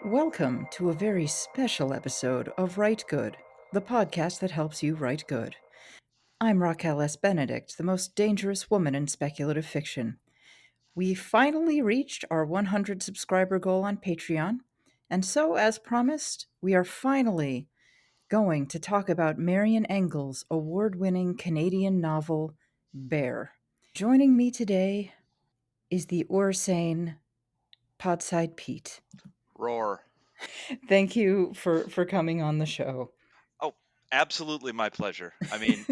Welcome to a very special episode of Rite Good, the podcast that helps you write good. I'm Raquel S. Benedict, the most dangerous woman in speculative fiction. We finally reached our 100 subscriber goal on Patreon, and so, as promised, we are finally going to talk about Marian Engel's award-winning Canadian novel, Bear. Joining me today is the Ursane Podside Pete. Roar. Thank you for coming on the show. Oh, absolutely my pleasure. I mean,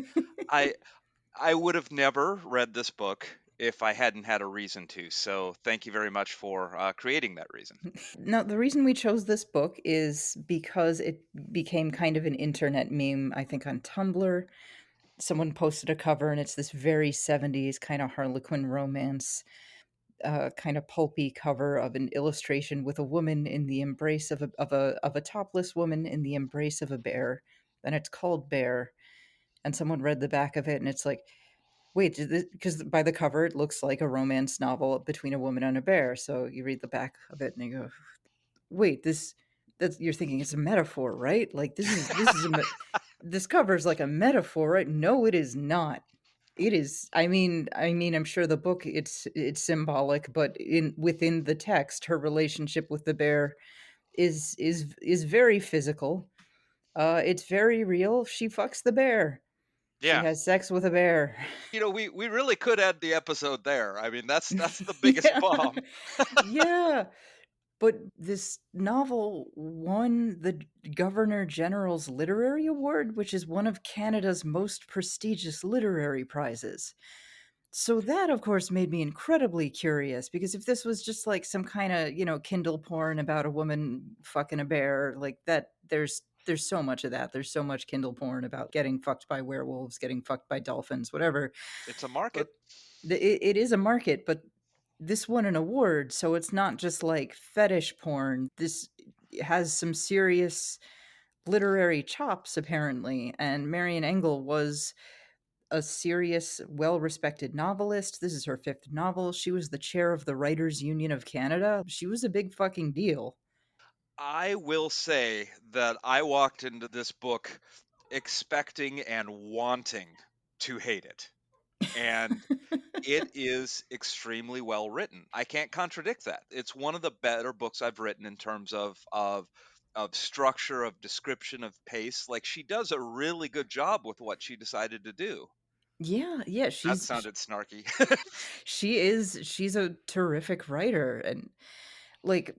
I would have never read this book if I hadn't had a reason to. So thank you very much for creating that reason. Now, the reason we chose this book is because it became kind of an internet meme, I think, on Tumblr. Someone posted a cover, and it's this very 70s kind of Harlequin romance, kind of pulpy cover of an illustration with a woman in the embrace of a topless woman in the embrace of a bear. And it's called Bear. And someone read the back of it, and it's like, wait, because by the cover, it looks like a romance novel between a woman and a bear. So you read the back of it, and you go, wait, that's you're thinking it's a metaphor, right? Like this covers like a metaphor, right? No, it is not. It is. I'm sure the book it's symbolic, but within the text, her relationship with the bear is very physical. It's very real. She fucks the bear. She Yeah. has sex with a bear. We really could end the episode there. I mean, that's the biggest Yeah. bomb. Yeah. But this novel won the Governor General's Literary Award, which is one of Canada's most prestigious literary prizes. So that, of course, made me incredibly curious, because if this was just like some kind of, Kindle porn about a woman fucking a bear, like that, there's so much of that. There's so much Kindle porn about getting fucked by werewolves, getting fucked by dolphins, whatever. It's a market. But it is a market, but this won an award, so it's not just like fetish porn. This has some serious literary chops, apparently. And Marian Engel was a serious, well-respected novelist. This is her fifth novel. She was the chair of the Writers' Union of Canada. She was a big fucking deal. I will say that I walked into this book expecting and wanting to hate it. And it is extremely well written. I can't contradict that. It's one of the better books I've written in terms of structure, of description, of pace. Like, she does a really good job with what she decided to do. Yeah, That she's sounded snarky. she's a terrific writer. And like,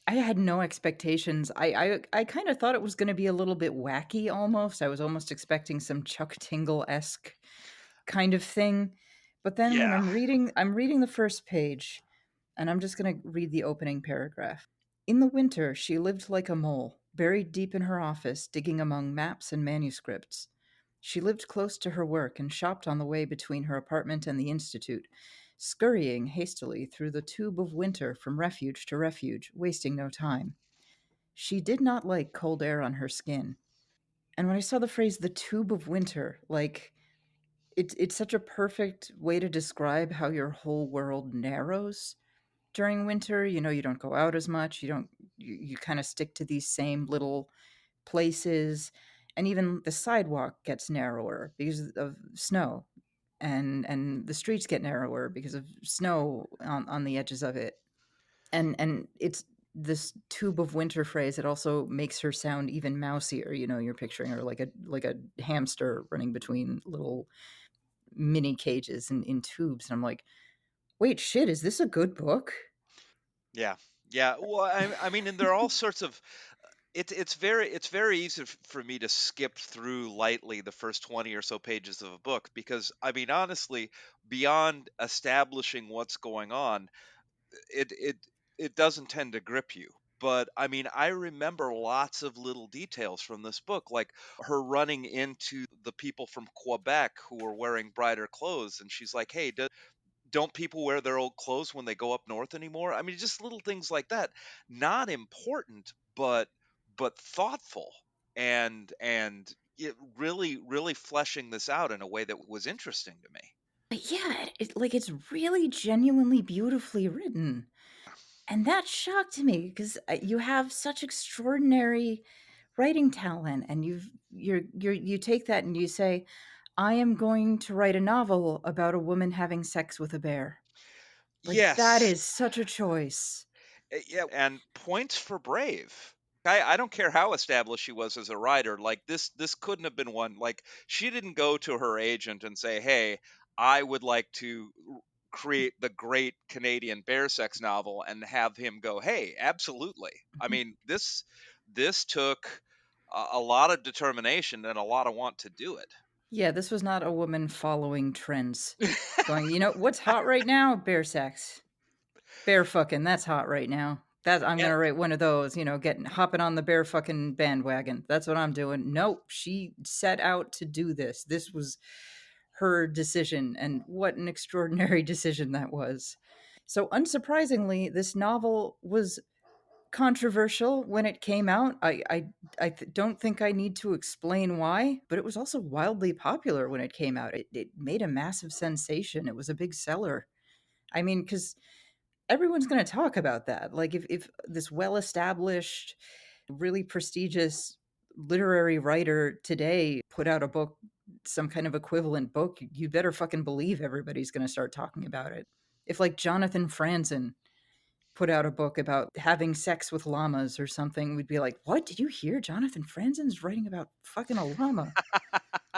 I had no expectations. I kind of thought it was going to be a little bit wacky almost. I was almost expecting some Chuck Tingle-esque kind of thing. But then when Yeah. I'm reading the first page, and I'm just going to read the opening paragraph. In the winter, she lived like a mole, buried deep in her office, digging among maps and manuscripts. She lived close to her work and shopped on the way between her apartment and the institute, scurrying hastily through the tube of winter from refuge to refuge, wasting no time. She did not like cold air on her skin. And when I saw the phrase "the tube of winter," like, it's such a perfect way to describe how your whole world narrows during winter. You don't go out as much. You kind of stick to these same little places, and even the sidewalk gets narrower because of snow, and the streets get narrower because of snow on the edges of it. And it's this tube of winter phrase. It also makes her sound even mousier. You're picturing her like a hamster running between little mini cages in tubes. And I'm like, wait, shit, is this a good book? Yeah. Yeah. Well, I mean, and there are all sorts of it's very easy for me to skip through lightly the first 20 or so pages of a book because I mean honestly, beyond establishing what's going on, it it doesn't tend to grip you. But I mean, I remember lots of little details from this book, like her running into the people from Quebec who were wearing brighter clothes, and she's like, "Hey, don't people wear their old clothes when they go up north anymore?" I mean, just little things like that. Not important, but thoughtful, and it really fleshing this out in a way that was interesting to me. But yeah, like, it's really genuinely beautifully written, and that shocked me 'cause, you have such extraordinary writing talent, and you take that and you say, "I am going to write a novel about a woman having sex with a bear." Like, that Yes. is such a choice. Yeah, and points for brave. I don't care how established she was as a writer. Like this couldn't have been one. Like she didn't go to her agent and say, "Hey, I would like to create the great Canadian bear sex novel," and have him go, "Hey, absolutely." I Mhm. mean, this took a lot of determination and a lot of want to do it. Yeah, this was not a woman following trends, going, "You know, what's hot right now? Bear sex. Bear fucking, that's hot right now. That I'm And gonna write one of those, getting hopping on the bear fucking bandwagon. That's what I'm doing." Nope, she set out to do this. This was her decision, and what an extraordinary decision that was. So, unsurprisingly, this novel was controversial when it came out. Don't think I need to explain why, but it was also wildly popular when it came out. It made a massive sensation. It was a big seller. I mean, because everyone's going to talk about that. Like, if this well established, really prestigious literary writer today put out a book, some kind of equivalent book, you better fucking believe everybody's going to start talking about it. If, like, Jonathan Franzen put out a book about having sex with llamas or something, we'd be like, "What? Did you hear Jonathan Franzen's writing about fucking a llama?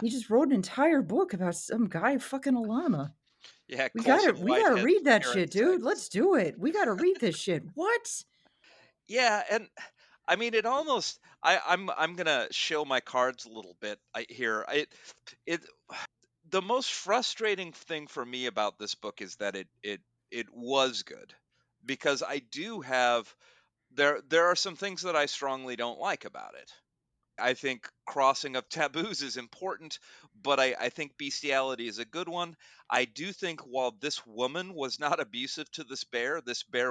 He just wrote an entire book about some guy fucking a llama. yeah, We gotta Colson we gotta Whitehead's read that parent shit, dude. sex. Let's do it. We gotta read this shit." What? Yeah, and I mean, it almost. I'm gonna show my cards a little bit here. It the most frustrating thing for me about this book is that it was good, because I do have there are some things that I strongly don't like about it. I think crossing of taboos is important, but I think bestiality is a good one. I do think while this woman was not abusive to this bear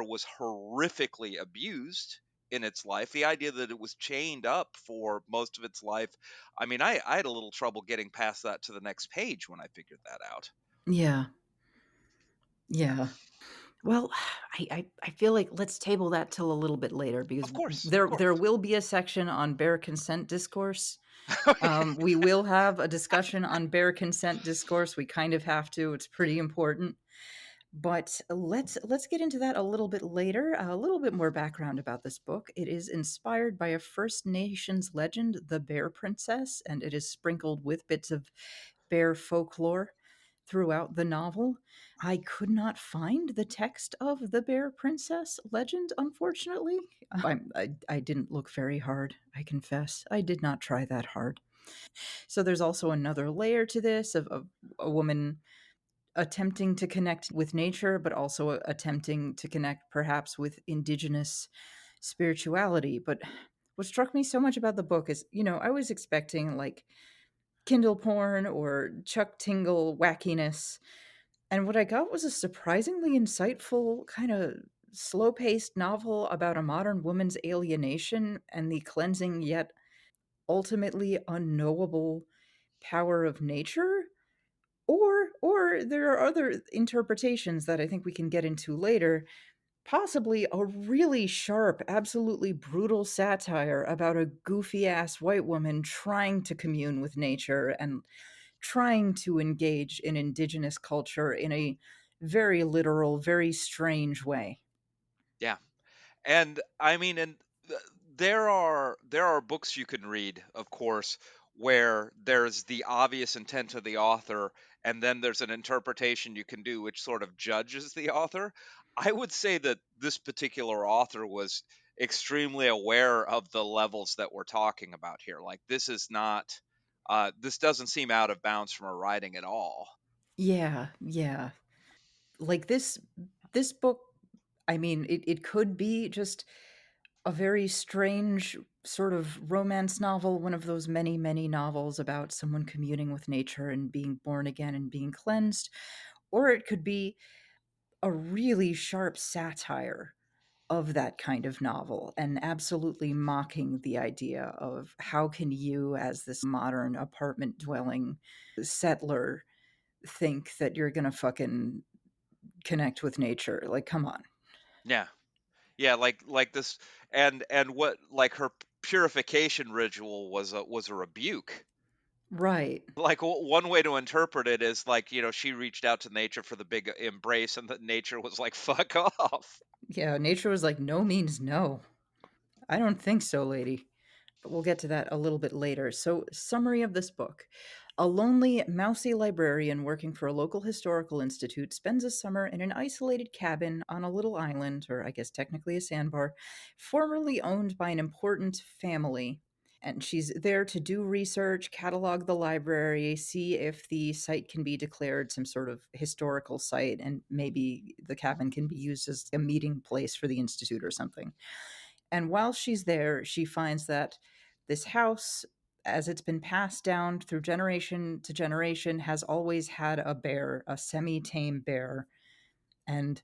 was horrifically abused in its life. The idea that it was chained up for most of its life, I mean, I had a little trouble getting past that to the next page when I figured that out. Yeah. Yeah. Well, I feel like let's table that till a little bit later because Of course, of there course. will be a section on bare consent discourse. We will have a discussion on bare consent discourse. We kind of have to. It's pretty important. But let's get into that a little bit later. A little bit more background about this book. It is inspired by a First Nations legend, the Bear Princess, and it is sprinkled with bits of bear folklore throughout the novel. I could not find the text of the Bear Princess legend, unfortunately. I didn't look very hard, I confess. I did not try that hard. So there's also another layer to this of a woman attempting to connect with nature, but also attempting to connect perhaps with indigenous spirituality. But what struck me so much about the book is, I was expecting like Kindle porn or Chuck Tingle wackiness. And what I got was a surprisingly insightful, kind of slow paced novel about a modern woman's alienation and the cleansing yet ultimately unknowable power of nature. Or there are other interpretations that I think we can get into later, possibly a really sharp, absolutely brutal satire about a goofy ass white woman trying to commune with nature and trying to engage in indigenous culture in a very literal, very strange way. Yeah. And I mean, and there are books you can read, of course, where there's the obvious intent of the author, and then there's an interpretation you can do which sort of judges the author. I would say that this particular author was. extremely aware of the levels that we're talking about here. Like, this is not, this doesn't seem out of bounds from her writing at all. Yeah, yeah. Like this book, I mean, it could be just a very strange sort of romance novel, one of those many, many novels about someone communing with nature and being born again and being cleansed. Or it could be a really sharp satire of that kind of novel and absolutely mocking the idea of how can you, as this modern apartment dwelling settler, think that you're gonna fucking connect with nature. Like, come on. Yeah. Yeah, like this, and what, like, her purification ritual was a rebuke. Right. Like, one way to interpret it is like, she reached out to nature for the big embrace, and that nature was like, "Fuck off." Yeah, nature was like, no means no. I don't think so, lady. But we'll get to that a little bit later. So, summary of this book. A lonely, mousy librarian working for a local historical institute spends a summer in an isolated cabin on a little island, or I guess technically a sandbar, formerly owned by an important family. And she's there to do research, catalog the library, see if the site can be declared some sort of historical site, and maybe the cabin can be used as a meeting place for the institute or something. And while she's there, she finds that this house, as it's been passed down through generation to generation, has always had a bear, a semi tame bear. And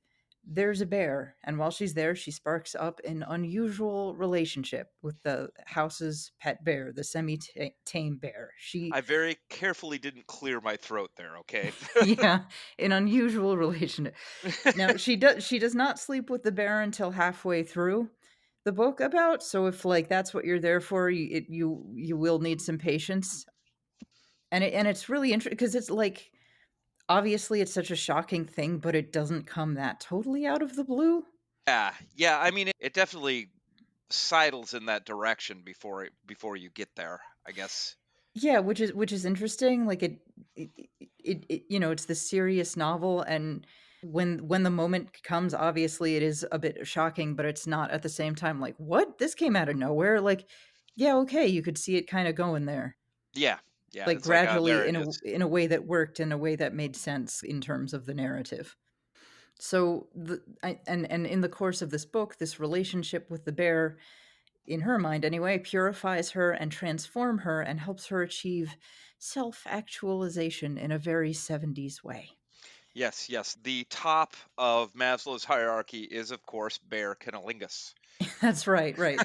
there's a bear. And while she's there, she sparks up an unusual relationship with the house's pet bear, the semi tame bear. She, I very carefully didn't clear my throat there, okay? yeah, an unusual relationship. Now she does not sleep with the bear until halfway through the book about, so if, like, that's what you're there for, you will need some patience. And it's really interesting because it's like, obviously it's such a shocking thing, but it doesn't come that totally out of the blue. Yeah, yeah, I mean, it definitely sidles in that direction before you get there, I guess. Yeah, which is interesting. Like, it's the serious novel, and when the moment comes, obviously it is a bit shocking, but it's not at the same time like, what, this came out of nowhere. Like, yeah, okay, you could see it kind of going there, Yeah, yeah, like, it's like, there gradually, it is. in a way that worked, in a way that made sense in terms of the narrative. So and in the course of this book, this relationship with the bear, in her mind anyway, purifies her and transform her and helps her achieve self-actualization in a very 70s way. Yes, yes, the top of Maslow's hierarchy is, of course, Bear Canalingus. That's right, right.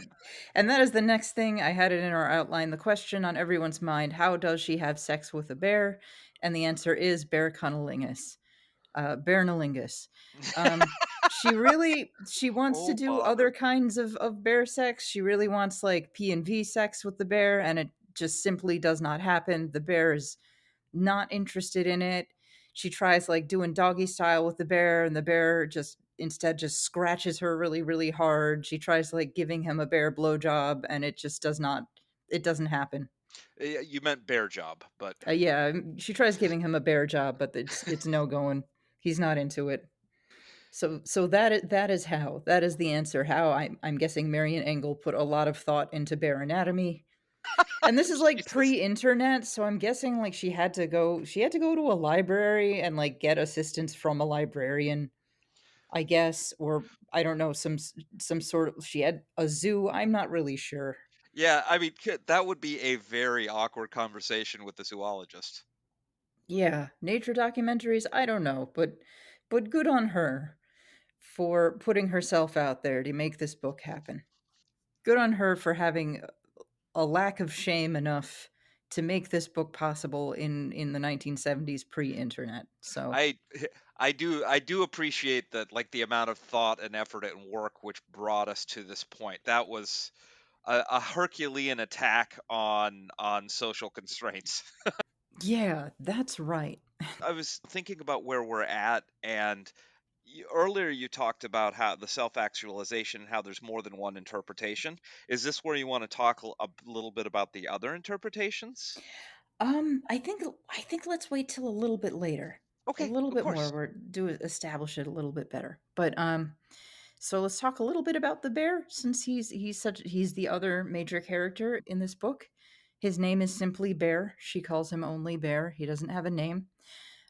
And that is the next thing I had it in our outline. The question on everyone's mind: how does she have sex with a bear? And the answer is bear cunnilingus. Bernalingus. Um, she wants to Oh, do other bother. kinds of bear sex. She really wants, like, P and V sex with the bear, and it just simply does not happen. The bear is not interested in it. She tries, like, doing doggy style with the bear, and the bear just instead just scratches her really, really hard. She tries, like, giving him a bear blowjob, and it just does not. It doesn't happen. You meant Bear Job, but Yeah, she tries giving him a bear job, but it's no going. He's not into it. So that is how, that is the answer. How, I'm guessing Marian Engel put a lot of thought into bear anatomy, and this is like Jesus. pre-internet, so I'm guessing, like, she had to go to a library and, like, get assistance from a librarian, I guess, or I don't know, some sort of, she had a zoo. I'm not really sure. Yeah, I mean, that would be a very awkward conversation with the zoologist. Yeah, nature documentaries. I don't know, but good on her for putting herself out there to make this book happen. Good on her for having a lack of shame enough to make this book possible in the 1970s pre-internet. So, I I do appreciate that, like, the amount of thought and effort and work which brought us to this point. That was a Herculean attack on social constraints. yeah, that's right. I was thinking about where we're at, and earlier you talked about how the self-actualization and how there's more than one interpretation. Is this where you want to talk a little bit about the other interpretations? I think let's wait till a little bit later. A Okay, little of bit more course. where do establish it a little bit better. But So let's talk a little bit about the bear, since he's the other major character in this book. His name is simply Bear. She calls him only Bear. He doesn't have a name.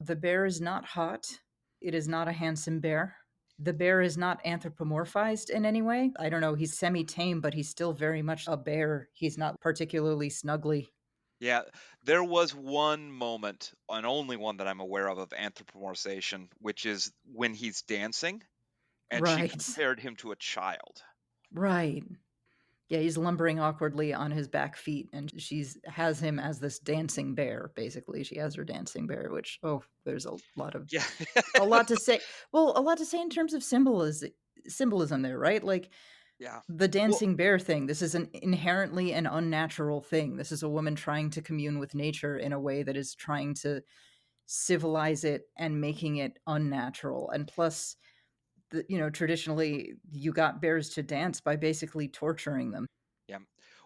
The bear is not hot. It is not a handsome bear. The bear is not anthropomorphized in any way. I don't know, he's semi tame, but he's still very much a bear. He's not particularly snuggly. Yeah, there was one moment, and only one that I'm aware of anthropomorphization, which is when he's dancing, and she Right. compared him to a child. Right. Yeah, he's lumbering awkwardly on his back feet, and she's has him as this dancing bear. Basically, she has her dancing bear, which there's Yeah, a lot to say. Well, a lot to say in terms of symbolism there, right? Like yeah. the Well, dancing bear thing. This is an inherently an unnatural thing. This is a woman trying to commune with nature in a way that is trying to civilize it and making it unnatural. And plus, traditionally you got bears to dance by basically torturing them. yeah.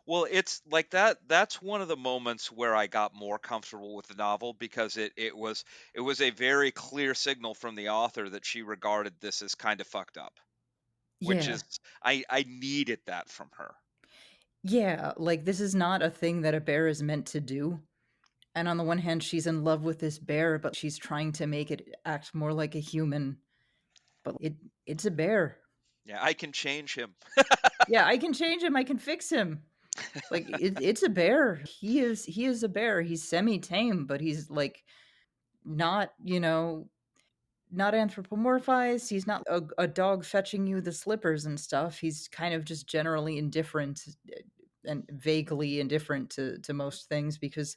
Well, it's like that. That's one of the moments where I got more comfortable with the novel because it was a very clear signal from the author that she regarded this as kind of fucked up, which Yeah. is I needed that from her. Yeah, like this is not a thing that a bear is meant to do. And on the one hand, she's in love with this bear, but she's trying to make it act more like a human. But it's a bear. Yeah, I can change him. Yeah, I can change him. I can fix him. Like it's a bear. He is a bear. He's semi tame, but he's like not not anthropomorphized. He's not a dog fetching you the slippers and stuff. He's kind of just generally indifferent and vaguely indifferent to most things because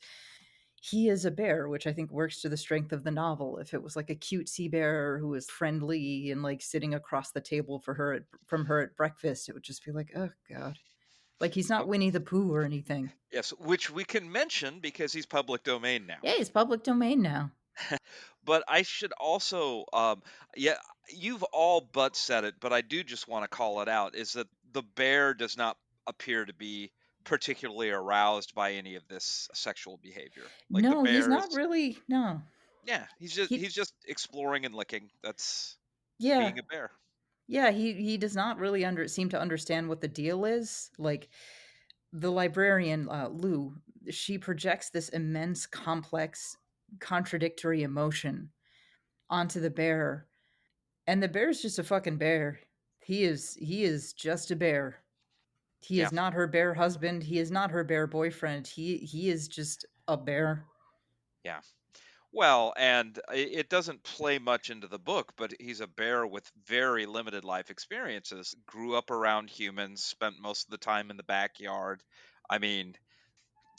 he is a bear, which I think works to the strength of the novel. If it was like a cutesy bear who was friendly and like sitting across the table from her at breakfast, it would just be like, oh god, like he's not Oh, Winnie the Pooh or anything. yes, which we can mention because he's public domain now. Yeah, he's public domain now. But I should also, yeah, you've all but said it, but I do just want to call it out, is that the bear does not appear to be particularly aroused by any of this sexual behavior. Like the No, he's bear not is, really. No, yeah, he. he's just exploring and licking. That's Yeah, being a bear. yeah. He does not really seem to understand what the deal is. Like the librarian Lou, she projects this immense, complex, contradictory emotion onto the bear, and the bear's just a fucking bear. He is just a bear. He Yeah, is not her bear husband. He is not her bear boyfriend. He is just a bear. yeah. Well, and it doesn't play much into the book, but he's a bear with very limited life experiences. Grew up around humans, spent most of the time in the backyard. I mean,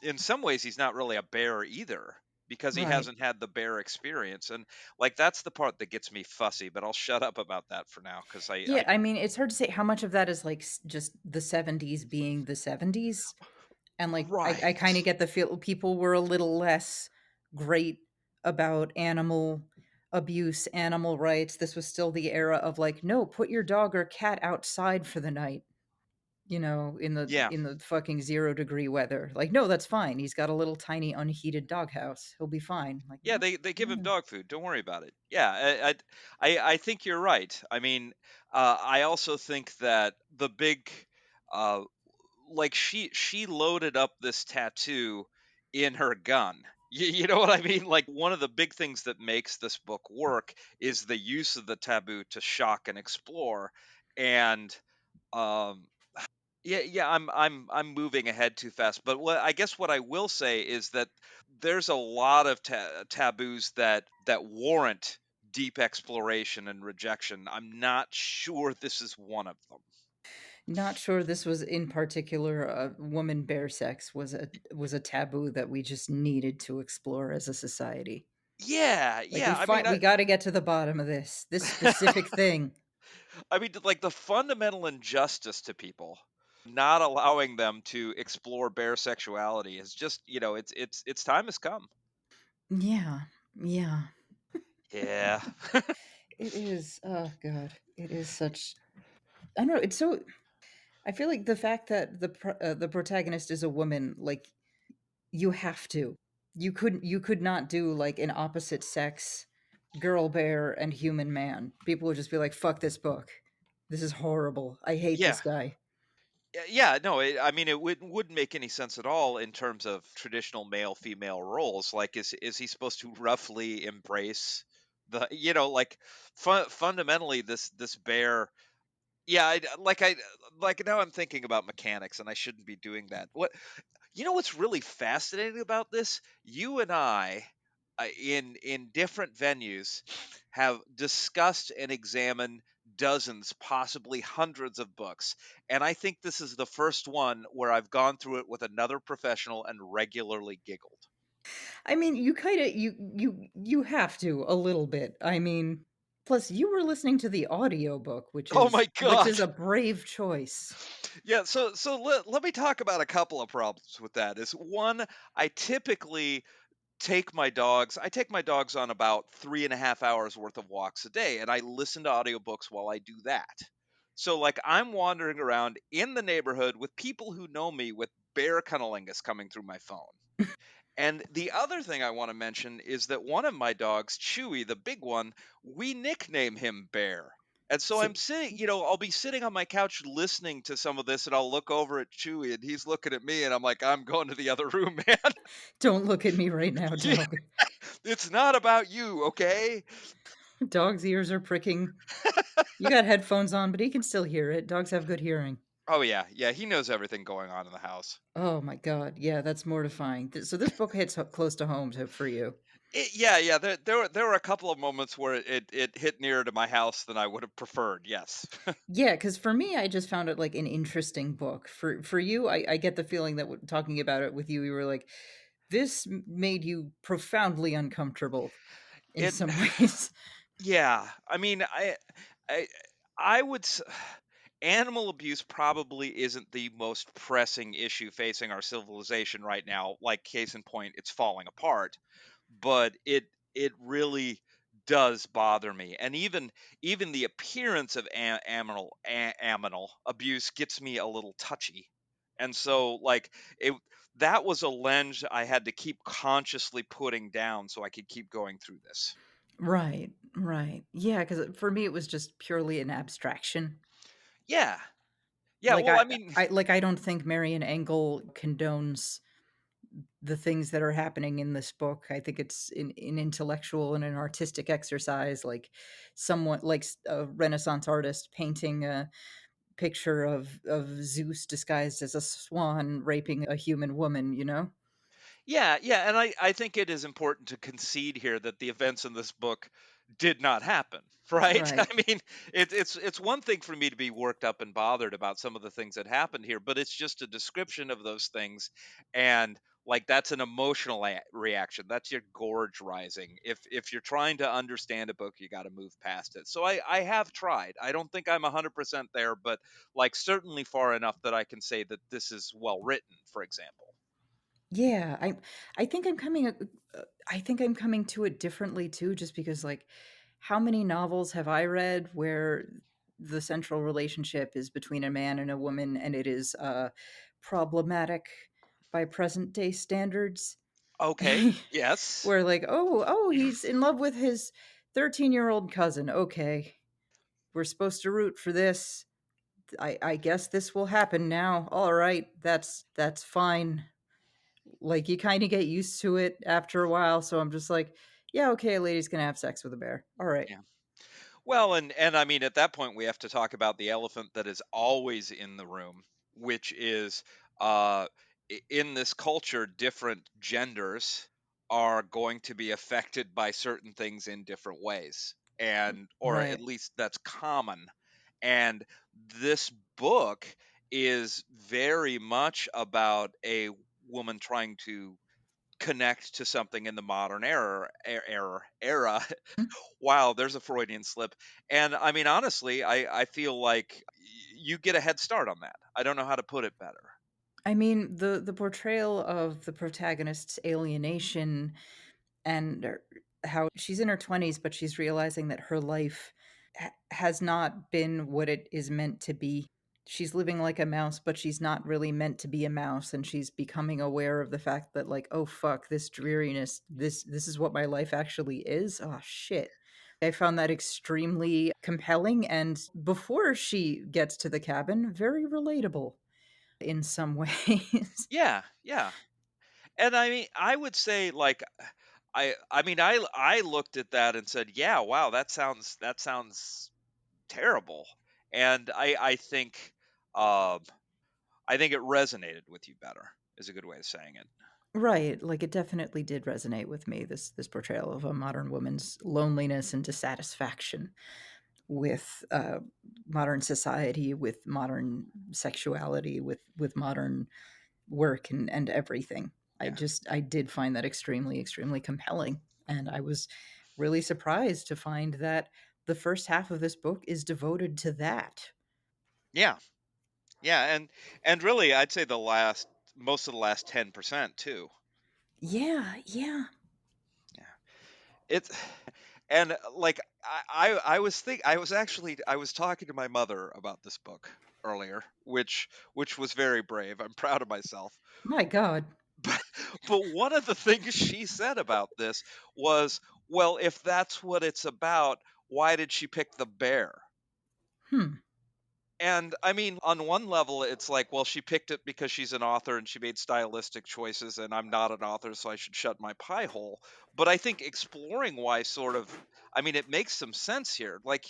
in some ways, he's not really a bear either because he Right. hasn't had the bear experience. And like, that's the part that gets me fussy, but I'll shut up about that for now because Yeah, I mean, it's hard to say how much of that is like just the 70s being the 70s. And like, I right. kind of get the feel people were a little less great about animal abuse, animal rights. This was still the era of like, no, put your dog or cat outside for the night, Yeah. in the fucking 0-degree weather. Like, no, that's fine. He's got a little tiny unheated doghouse. He'll be fine. Like, Yeah, what? they give him Yeah. dog food. Don't worry about it. Yeah, I think you're right. I mean, I also think that the big, uh, like she loaded up this tattoo in her gun. You know what I mean? Like one of the big things that makes this book work is the use of the taboo to shock and explore. And um, yeah, I'm moving ahead too fast. But what I guess what I will say is that there's a lot of taboos that warrant deep exploration and rejection. I'm not sure this is one of them. Not sure this was in particular woman bear sex was a taboo that we just needed to explore as a society. Yeah, Like yeah. I mean, we got to get to the bottom of this specific thing. I mean, like the fundamental injustice to people, not allowing them to explore bare sexuality is just, it's time has come. Yeah. Yeah. Yeah. It is. Oh god. It is such I don't know, it's so I feel like the fact that the protagonist is a woman, like you have to. You could not do like an opposite sex girl bear and human man. People would just be like, "Fuck this book." This is horrible. I hate Yeah. this guy. Yeah, no, I mean, it wouldn't make any sense at all in terms of traditional male female roles. Like, is he supposed to roughly embrace the, like, fundamentally this bear? Yeah, like now I'm thinking about mechanics, and I shouldn't be doing that. What's really fascinating about this? You and I, in different venues, have discussed and examined dozens, possibly hundreds of books, and I think this is the first one where I've gone through it with another professional and regularly giggled. I mean, you kind of you have to a little bit. I mean, plus you were listening to the audiobook, Oh my which god! is a brave choice. Yeah, so let me talk about a couple of problems with that. Is one, I typically I take my dogs on about 3.5 hours worth of walks a day, and I listen to audiobooks while I do that. So, like, I'm wandering around in the neighborhood with people who know me with bear cunnilingus coming through my phone. And the other thing I want to mention is that one of my dogs, Chewy, the big one, we nickname him Bear. And so So I'm sitting, I'll be sitting on my couch listening to some of this, and I'll look over at Chewy, and he's looking at me, and I'm like, I'm going to the other room, man. don't look at me right now, Yeah, dog. it's not about you, okay? Dog's ears are pricking. You got headphones on, but he can still hear it. Dogs have good hearing. Oh yeah, yeah, he knows everything going on in the house. Oh my god. Yeah, that's mortifying. So this book hits close to home for you. Yeah, yeah. There were a couple of moments where it hit nearer to my house than I would have preferred. Yes. Yeah, because for me, I just found it like an interesting book. For you, I get the feeling that talking about it with you, you were like, this made you profoundly uncomfortable in It. some ways. Yeah. I mean, I, I would. Animal abuse probably isn't the most pressing issue facing our civilization right now. Like, case in point, it's falling apart. But it really does bother me, and even the appearance of aminal abuse gets me a little touchy. And so, like, it that was a lens I had to keep consciously putting down so I could keep going through this. Right, right. Yeah, because for me, it was just purely an abstraction. Yeah, yeah. Like Well, I mean, I don't think Marian Engel condones the things that are happening in this book. I think it's an intellectual and an artistic exercise, like someone like a Renaissance artist painting a picture of Zeus disguised as a swan raping a human woman, you know? yeah, yeah, and I think it is important to concede here that the events in this book did not happen, right? I Right. mean, it's one thing for me to be worked up and bothered about some of the things that happened here, but it's just a description of those things, and like that's an emotional reaction. That's your gorge rising. If you're trying to understand a book, you got to move past it. So I have tried. I don't think I'm 100% there, but like certainly far enough that I can say that this is well written, for example. Yeah, I think I think I'm coming to it differently too, just because like how many novels have I read where the central relationship is between a man and a woman and it is problematic by present day standards? Okay. Yes. Where like, oh, he's in love with his 13-year-old cousin. Okay, we're supposed to root for this. I guess this will happen now. All right, that's fine. Like you kind of get used to it after a while, so I'm just like, yeah, okay, a lady's gonna have sex with a bear. All right. Yeah. Well, and I mean, at that point, we have to talk about the elephant that is always in the room, which is uh, in this culture, different genders are going to be affected by certain things in different ways, and or at Right. least that's common. And this book is very much about a woman trying to connect to something in the modern era. Wow, there's a Freudian slip. And I mean, honestly, I feel like you get a head start on that. I don't know how to put it better. I mean, the portrayal of the protagonist's alienation and how she's in her 20s, but she's realizing that her life has not been what it is meant to be. She's living like a mouse, but she's not really meant to be a mouse, and she's becoming aware of the fact that like, oh fuck, this dreariness, this is what my life actually is. Oh shit. I found that extremely compelling, and before she gets to the cabin, very relatable in some ways. Yeah, yeah. And I mean, I would say like I looked at that and said, "Yeah, wow, that sounds terrible." And um I think it resonated with you better is a good way of saying it. Right, like, it definitely did resonate with me, this portrayal of a modern woman's loneliness and dissatisfaction with, modern society, with modern sexuality, with modern work and everything. Yeah. I did find that extremely, extremely compelling, and I was really surprised to find that the first half of this book is devoted to that. Yeah. Yeah, and really I'd say the last most of the last 10% too. Yeah, yeah. Yeah. It's and like I was talking to my mother about this book earlier, which was very brave. I'm proud of myself. My god. But one of the things she said about this was, "Well, if that's what it's about, why did she pick the bear?" Hmm. And I mean, on one level, it's like, well, she picked it because she's an author and she made stylistic choices, and I'm not an author, so I should shut my pie hole. But I think exploring why sort of, I mean, it makes some sense here. Like,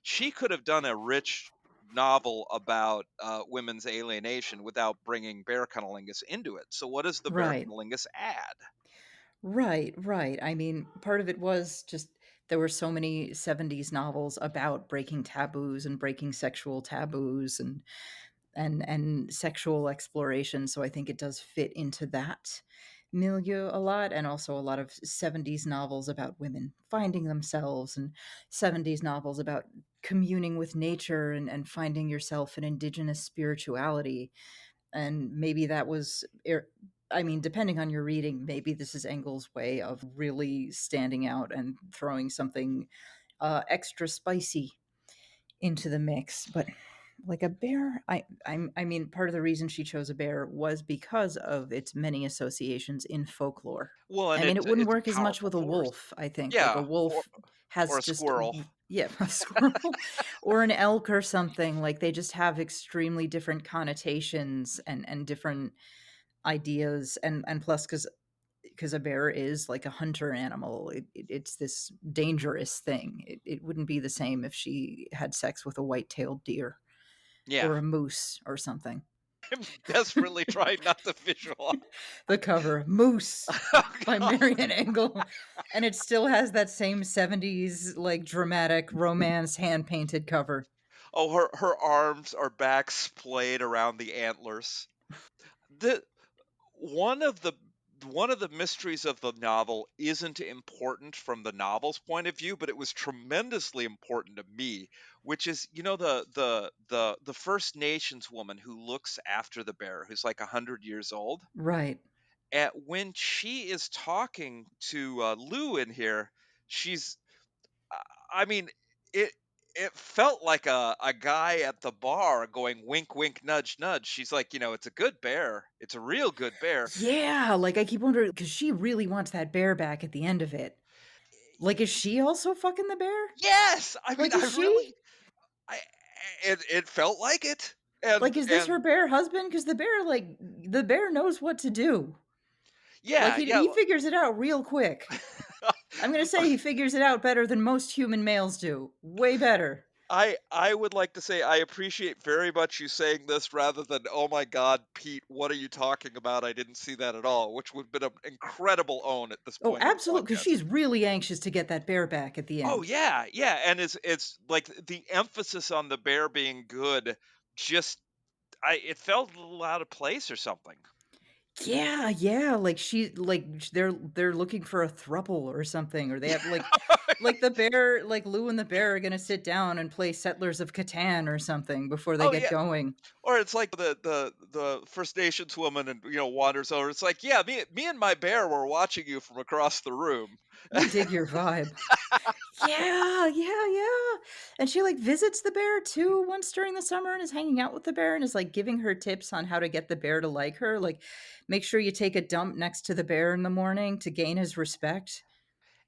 she could have done a rich novel about women's alienation without bringing bear cunnilingus into it. So, what does the bear Right. cunnilingus add? Right, right. I mean, part of it was just there were so many 70s novels about breaking taboos and breaking sexual taboos and sexual exploration, so I think it does fit into that milieu a lot, and also a lot of 70s novels about women finding themselves, and 70s novels about communing with nature and finding yourself in indigenous spirituality. And maybe that was I mean, depending on your reading, maybe this is Engel's way of really standing out and throwing something extra spicy into the mix. But like a bear, I mean, part of the reason she chose a bear was because of its many associations in folklore. Well, and I mean, it wouldn't it's work a as much powerful with a force. wolf, I think. Like a Yeah, wolf or has a just, squirrel. yeah, a squirrel or an elk or something. Like they just have extremely different connotations and different ideas. And plus, because a bear is like a hunter animal, it's this dangerous thing. It wouldn't be the same if she had sex with a white-tailed deer Yeah, or a moose or something. I'm desperately trying not to visualize. The cover, Moose Oh, by God. Marian Engel. And it still has that same 70s, like dramatic romance hand painted cover. Oh, her arms are back splayed around the antlers. The one of the one of the mysteries of the novel isn't important from the novel's point of view, but it was tremendously important to me, which is, the First Nations woman who looks after the bear, who's like 100 years old. Right. At when she is talking to Lou in here, she's I mean, it it felt like a guy at the bar going wink wink nudge nudge. She's like, it's a good bear. It's a real good bear. Yeah, like I keep wondering because she really wants that bear back at the end of it. Like, is she also fucking the bear? Yes, I mean, Like, is I she? really I it felt like it. And Like, is this and her bear husband? Because the bear knows what to do. Like, yeah, yeah. he figures it out real quick. I'm gonna say he figures it out better than most human males do. Way better. I would like to say I appreciate very much you saying this rather than, "Oh my God, Pete, what are you talking about? I didn't see that at all," which would have been an incredible own at this Oh, point in the absolutely, because podcast. she's really anxious to get that bear back at the Oh end. yeah, yeah, and it's like the emphasis on the bear being good just it felt a little out of place or something. Yeah, yeah, like they're looking for a throuple or something, or they have like the bear, like Lou and the bear are gonna sit down and play Settlers of Catan or something before they Oh get yeah, going. or it's like the First Nations woman and wanders over. It's like, yeah, me and my bear were watching you from across the room. We dig your vibe. Yeah, yeah, yeah. And she like visits the bear too once during the summer and is hanging out with the bear and is like giving her tips on how to get the bear to like her. Like, make sure you take a dump next to the bear in the morning to gain his respect.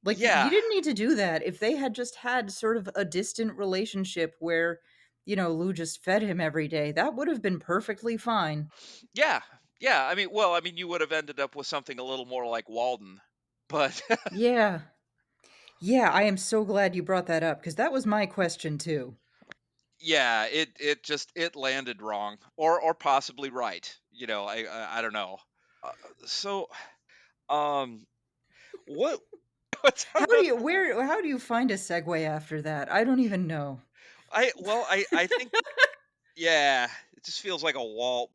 Like, you Yeah, didn't need to do that. If they had just had sort of a distant relationship where, Lou just fed him every day, that would have been perfectly fine. yeah, yeah. I mean, well, I mean, you would have ended up with something a little more like Walden, but Yeah. Yeah, I am so glad you brought that up because that was my question too. yeah, it just it landed wrong, or possibly right. I don't know. Uh, so, um, what what's another? How do you find a segue after that? I don't even know. I think yeah, it just feels like a wall.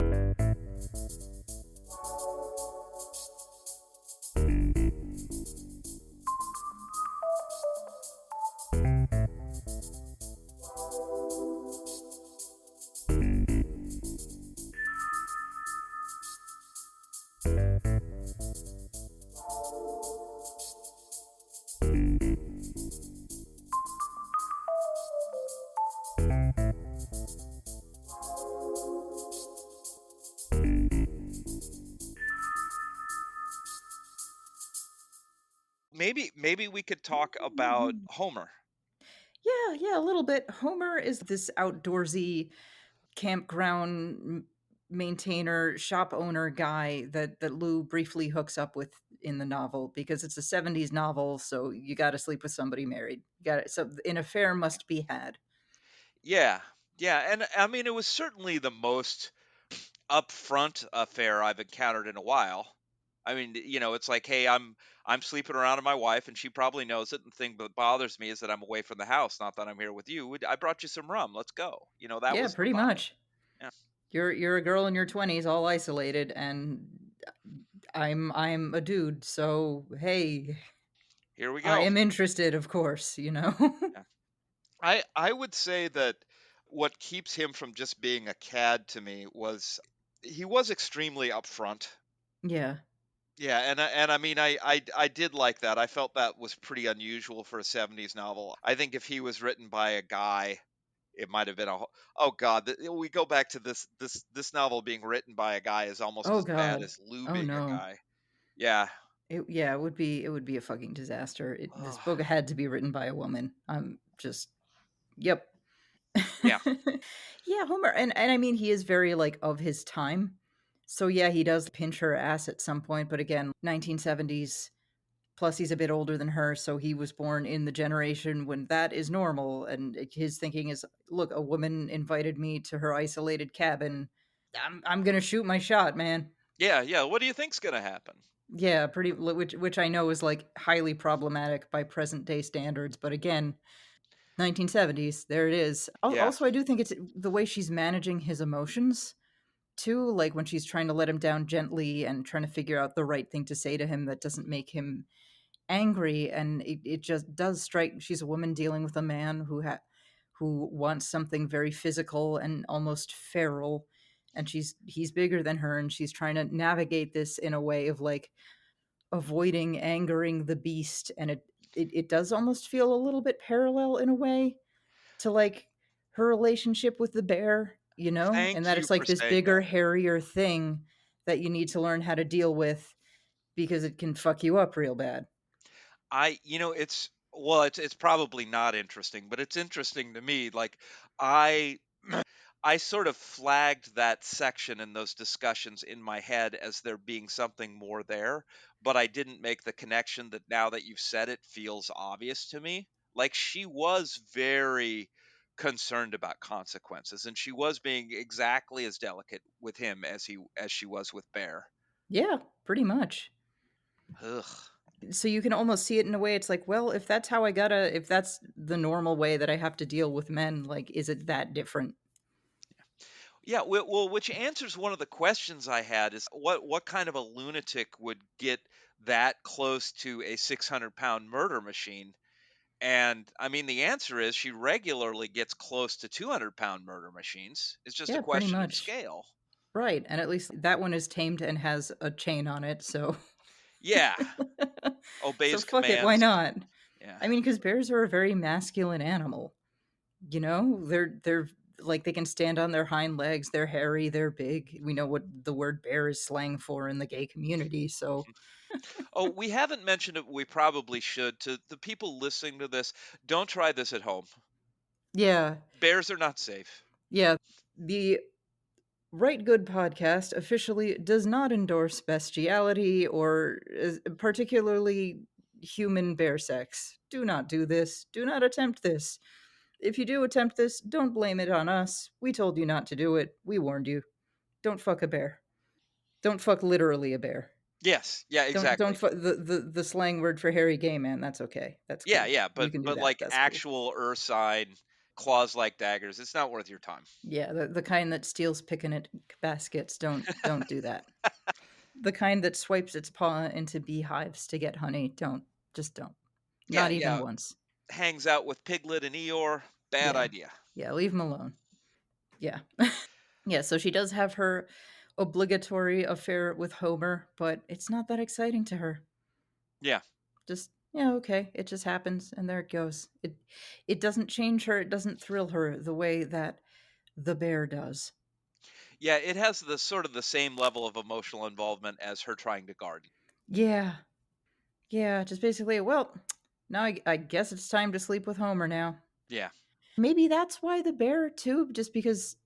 Maybe we could talk about Homer. Yeah, yeah, a little bit. Homer is this outdoorsy campground maintainer, shop owner guy that Lou briefly hooks up with in the novel because it's a 70s novel, so you got to sleep with somebody married. You got it. So an affair must be had. Yeah, yeah, and I mean it was certainly the most upfront affair I've encountered in a while. I mean, it's like, hey, I'm sleeping around with my wife, and she probably knows it. And the thing that bothers me is that I'm away from the house, not that I'm here with you. I brought you some rum. Let's go. That Yeah, was the pretty vibe. much. Yeah, You're a girl in your 20s all isolated and I'm a dude, so hey, here we I go. am interested, of course. Yeah. I would say that what keeps him from just being a cad to me was he was extremely upfront. Yeah. Yeah, and I mean I did like that. I felt that was pretty unusual for a 70s novel. I think if he was written by a guy, it might have been oh god, we go back to this novel being written by a guy is almost Oh as bad god. as Lou Oh being a no. guy. Yeah. Yeah, it would be a fucking disaster. This Ugh. book had to be written by a woman. Just yep. Yeah. Yeah, Homer, and I mean he is very like of his time. So yeah, he does pinch her ass at some point, but again, 1970s. Plus, he's a bit older than her, so he was born in the generation when that is normal. And his thinking is, look, a woman invited me to her isolated cabin. I'm gonna shoot my shot, man. Yeah, yeah. What do you think's gonna happen? Yeah, which I know is like highly problematic by present day standards, but again, 1970s, there it is. Yeah. Also, I do think it's the way she's managing his emotions too, like when she's trying to let him down gently and trying to figure out the right thing to say to him that doesn't make him angry. And it just does strike, she's a woman dealing with a man who wants something very physical and almost feral, and he's bigger than her, and she's trying to navigate this in a way of like avoiding angering the beast. And it does almost feel a little bit parallel in a way to like her relationship with the bear, and Thank that you it's for like this saying bigger that. hairier thing that you need to learn how to deal with because it can fuck you up real bad. It's well, it's probably not interesting, but it's interesting to me. Like I I sort of flagged that section in those discussions in my head as there being something more there, but I didn't make the connection that now that you've said it feels obvious to me. Like she was very concerned about consequences, and she was being exactly as delicate with him as she was with Bear. Yeah, pretty much. Ugh. So you can almost see it in a way, it's like, well, if that's the normal way that I have to deal with men, like, is it that different? Yeah, well, which answers one of the questions I had is what kind of a lunatic would get that close to a 600-pound murder machine? And I mean, the answer is she regularly gets close to 200-pound murder machines. It's just a Yeah, pretty question of much. scale. Right. And at least that one is tamed and has a chain on it. So, Yeah, so obeys fuck it. Why commands. not? Yeah, I mean, because bears are a very masculine animal. They're like they can stand on their hind legs, they're hairy, they're big. We know what the word bear is slang for in the gay community, so Oh, we haven't mentioned it. We probably should. To the people listening to this, don't try this at home. yeah. Bears are not safe. Yeah, the Rite Good podcast officially does not endorse bestiality or particularly human bear sex. Do not do this. Do not attempt this. If you do attempt this, don't blame it on us. We told you not to do it. We warned you. Don't fuck a bear. Don't fuck literally a bear. Yes, yeah, Don't exactly. fuck the slang word for hairy gay man. That's okay. That's Yeah, cool. yeah, You but can do but that. like That's cool. actual Earthside claws like daggers, it's not worth your time. Yeah, the kind that steals picnic baskets. Don't do that. The kind that swipes its paw into beehives to get honey. Don't. Just don't. Yeah, Not even yeah, once. hangs out with Piglet and Eeyore. Bad Yeah. idea. Yeah, leave him alone. Yeah. Yeah, so she does have her obligatory affair with Homer, but it's not that exciting to her. Yeah, Just, yeah, okay, it just happens and there it goes. It doesn't change her, it doesn't thrill her the way that the bear does. yeah, it has the sort of the same level of emotional involvement as her trying to garden. Yeah. Yeah, just basically, well, now I guess it's time to sleep with Homer now. Yeah, Maybe that's why the bear too, just because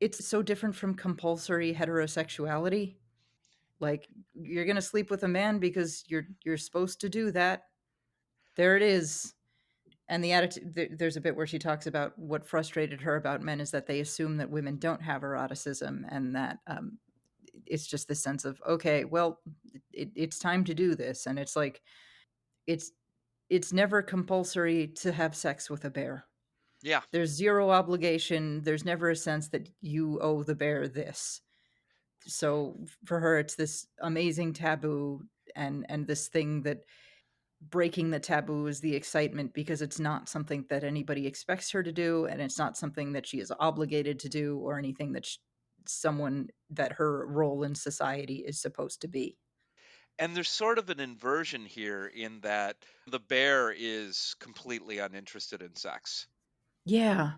it's so different from compulsory heterosexuality. Like you're gonna sleep with a man because you're supposed to do that. There it is. And the attitude there's a bit where she talks about what frustrated her about men is that they assume that women don't have eroticism and that it's just this sense of okay, well, it's time to do this, and it's like it's it's never compulsory to have sex with a bear. yeah, There's zero obligation. There's never a sense that you owe the bear this. So for her, it's this amazing taboo and this thing that breaking the taboo is the excitement because it's not something that anybody expects her to do and it's not something that she is obligated to do or anything that someone that her role in society is supposed to be. and there's sort of an inversion here in that the bear is completely uninterested in sex. Yeah.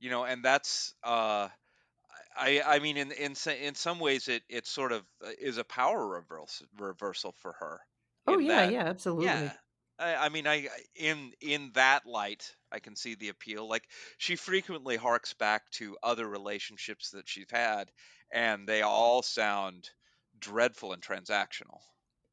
And that's I mean in some ways it sort of is a power reversal for her Oh in yeah, that. yeah, Yeah, absolutely. I mean in that light I can see the appeal. Like she frequently harks back to other relationships that she's had, and they all sound dreadful and transactional.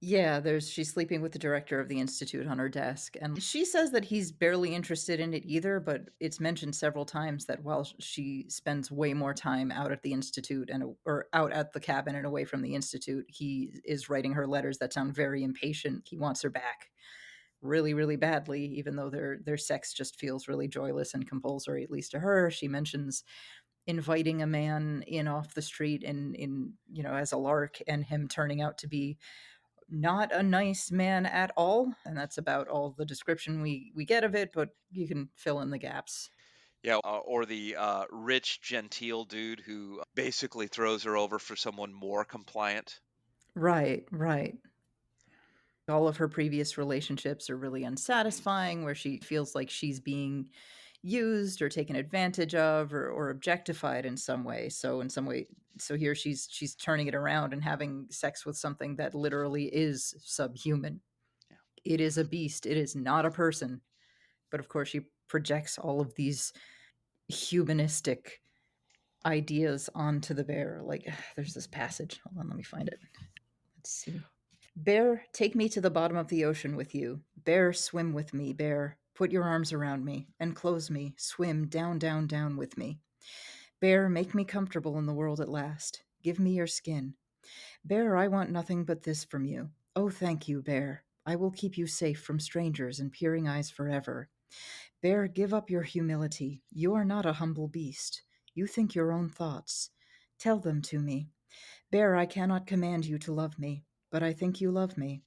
Yeah, there's she's sleeping with the director of the institute on her desk, and she says that he's barely interested in it either, but it's mentioned several times that while she spends way more time out at the institute and or out at the cabin and away from the institute, he is writing her letters that sound very impatient. He wants her back really, really badly, even though their sex just feels really joyless and compulsory, at least to her. She mentions inviting a man in off the street in as a lark and him turning out to be not a nice man at all, and that's about all the description we get of it, but you can fill in the gaps. Yeah, or the rich genteel dude who basically throws her over for someone more compliant. Right, right. All of her previous relationships are really unsatisfying, where she feels like she's being used or taken advantage of or objectified in some way. So in some way, so here she's turning it around and having sex with something that literally is subhuman. Yeah. It is a beast. It is not a person. But of course, she projects all of these humanistic ideas onto the bear. Like, there's this passage. Hold on, let me find it. Let's see. Bear, take me to the bottom of the ocean with you. Bear, swim with me. Bear, put your arms around me. Enclose me. Swim down, down, down with me. Bear, make me comfortable in the world at last. Give me your skin. Bear, I want nothing but this from you. Oh, thank you, Bear. I will keep you safe from strangers and peering eyes forever. Bear, give up your humility. You are not a humble beast. You think your own thoughts. Tell them to me. Bear, I cannot command you to love me, but I think you love me.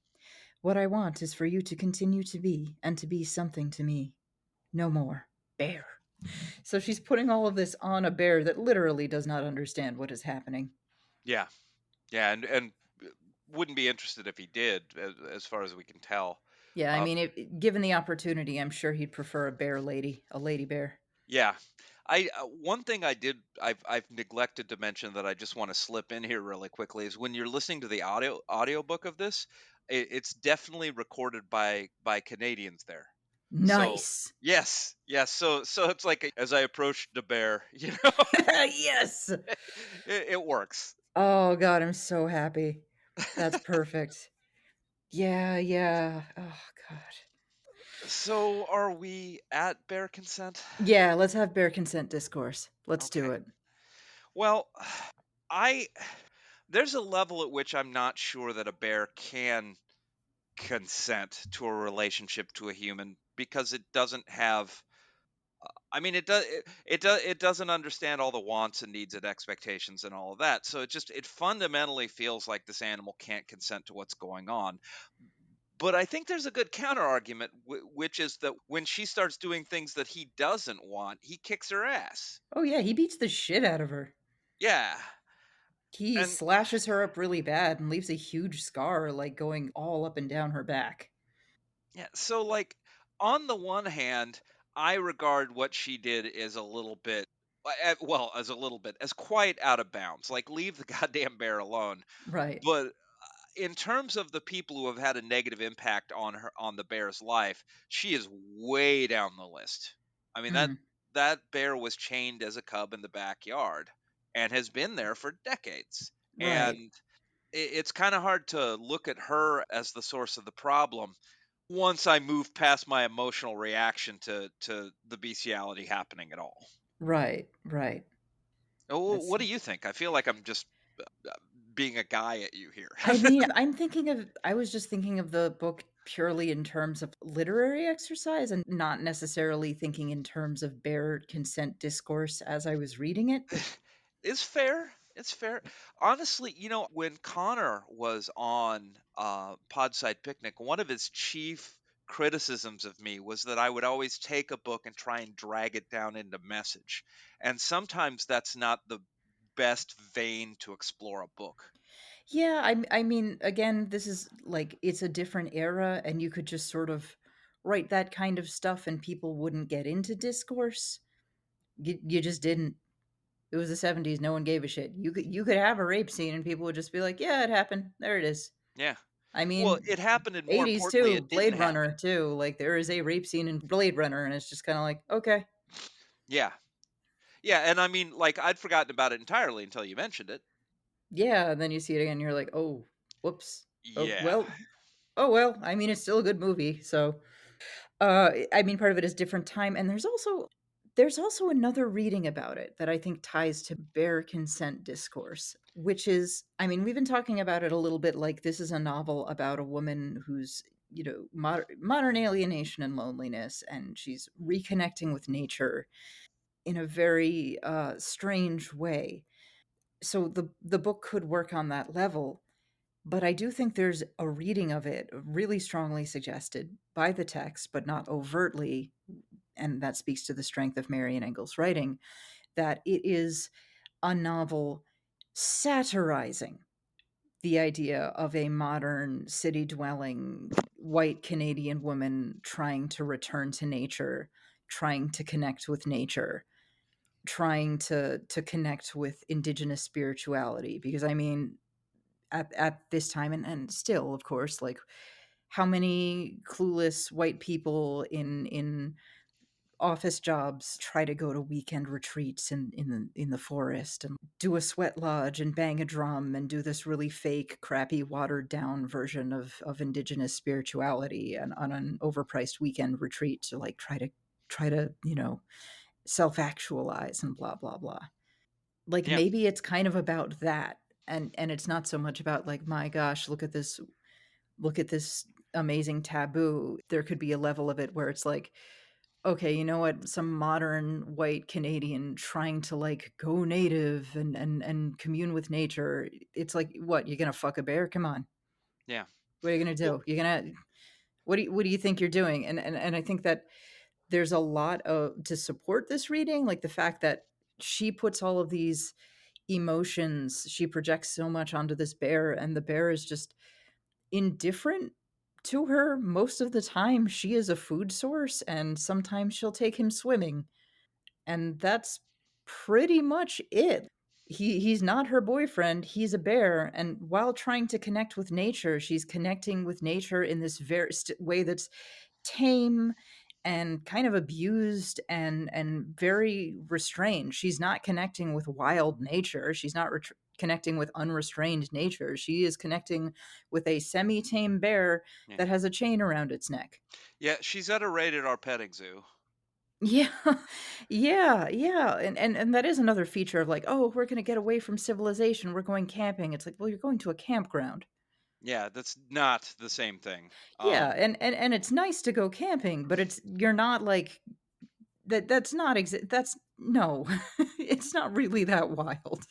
What I want is for you to continue to be and to be something to me. No more. Bear. So she's putting all of this on a bear that literally does not understand what is happening. Yeah, yeah, and wouldn't be interested if he did, as far as we can tell. Yeah, I Uh, mean, given the opportunity, I'm sure he'd prefer a bear lady, a lady bear. Yeah. I one thing I've neglected to mention that I just want to slip in here really quickly is when you're listening to the audiobook of this, it's definitely recorded by Canadians there. So Nice. yes, yes. So it's like as I approached the bear, you know, Yes. it works. Oh god, I'm so happy. That's perfect. Yeah, yeah. Oh god. So are we at bear consent? Yeah, let's have bare consent discourse. Let's do Okay. it. Well, I there's a level at which I'm not sure that a bear can consent to a relationship to a human because it doesn't have I mean it doesn't understand all the wants and needs and expectations and all of that. So it fundamentally feels like this animal can't consent to what's going on. But I think there's a good counter argument which is that when she starts doing things that he doesn't want, he kicks her ass. Oh yeah, he beats the shit out of her. Yeah. He And slashes her up really bad and leaves a huge scar, like, going all up and down her back. yeah, so like on the one hand, I regard what she did as a little bit well, as a little bit as quite out of bounds. Like leave the goddamn bear alone. Right. But in terms of the people who have had a negative impact on the bear's life, she is way down the list. I mean Mm, that bear was chained as a cub in the backyard and has been there for decades. right. And it's kind of hard to look at her as the source of the problem once I move past my emotional reaction to the bestiality happening at all. Right. Right. That's What do you think? I feel like I'm just uh, being a guy at you here. I mean, I was just thinking of the book purely in terms of literary exercise and not necessarily thinking in terms of bare consent discourse as I was reading it. It's fair. It's fair. Honestly, when Connor was on Podside Picnic, one of his chief criticisms of me was that I would always take a book and try and drag it down into message. And sometimes that's not the best vein to explore a book. Yeah, I mean, again, this is like it's a different era, and you could just sort of write that kind of stuff, and people wouldn't get into discourse. You just didn't. It was the 70s. No one gave a shit. You could have a rape scene, and people would just be like, "Yeah, it happened. There it is." Yeah. I Well, mean, it happened, and more 80s importantly, too. it didn't Blade happen. Runner too. Like there is a rape scene in Blade Runner, and it's just kind of like, okay, Yeah. Yeah, and I mean, like, I'd forgotten about it entirely until you mentioned it. yeah. And then you see it again, and you're like, oh, whoops. Oh Yeah. well. Oh well. I mean, it's still a good movie, so. I mean, part of it is different time, and there's also another reading about it that I think ties to bare consent discourse, which is, I mean, we've been talking about it a little bit. Like this is a novel about a woman who's modern alienation and loneliness, and she's reconnecting with nature in a very strange way. So the book could work on that level, but I do think there's a reading of it really strongly suggested by the text, but not overtly, and that speaks to the strength of Marian Engel's writing, that it is a novel satirizing the idea of a modern city dwelling white Canadian woman trying to return to nature, trying to connect with nature, trying to connect with indigenous spirituality. Because I mean, at this time, and still, of course, like how many clueless white people in office jobs try to go to weekend retreats in the forest and do a sweat lodge and bang a drum and do this really fake, crappy, watered down version of indigenous spirituality and on an overpriced weekend retreat to like try to self-actualize and blah blah blah. Like Yeah. maybe it's kind of about that, and it's not so much about like, my gosh, look at this amazing taboo. There could be a level of it where it's like, okay, you know what? Some modern white Canadian trying to like go native and commune with nature. It's like, what? You're gonna fuck a bear? Come on. Yeah. What are you gonna Well, do? You're gonna what do you think you're doing? And I think that there's a lot of to support this reading, like the fact that she puts all of these emotions, she projects so much onto this bear, and the bear is just indifferent to her most of the time. She is a food source, and sometimes she'll take him swimming. and that's pretty much it. He's not her boyfriend, he's a bear, and while trying to connect with nature, she's connecting with nature in this very way that's tame and kind of abused and very restrained. She's not connecting with wild nature. She's not connecting with unrestrained nature. She is connecting with a semi-tame bear Yeah. that has a chain around its neck. Yeah, she's at a rated R petting zoo. Yeah. Yeah, yeah, and that is another feature of like, "Oh, we're gonna get away from civilization, we're going camping." It's like, "Well, you're going to a campground." Yeah, that's not the same thing. Yeah, and it's nice to go camping, but it's you're not like that's not that's no. It's not really that wild.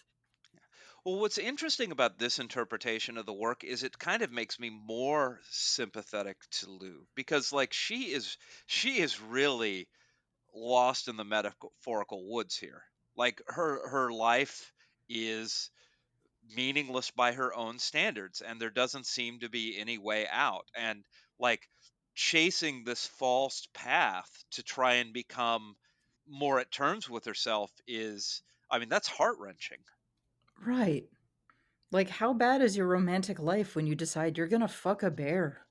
Well, what's interesting about this interpretation of the work is it kind of makes me more sympathetic to Lou because like she is really lost in the metaphorical woods here. Like her life is meaningless by her own standards and there doesn't seem to be any way out and like chasing this false path to try and become more at terms with herself is, I mean, that's heart-wrenching. Right. Like, how bad is your romantic life when you decide you're gonna fuck a bear?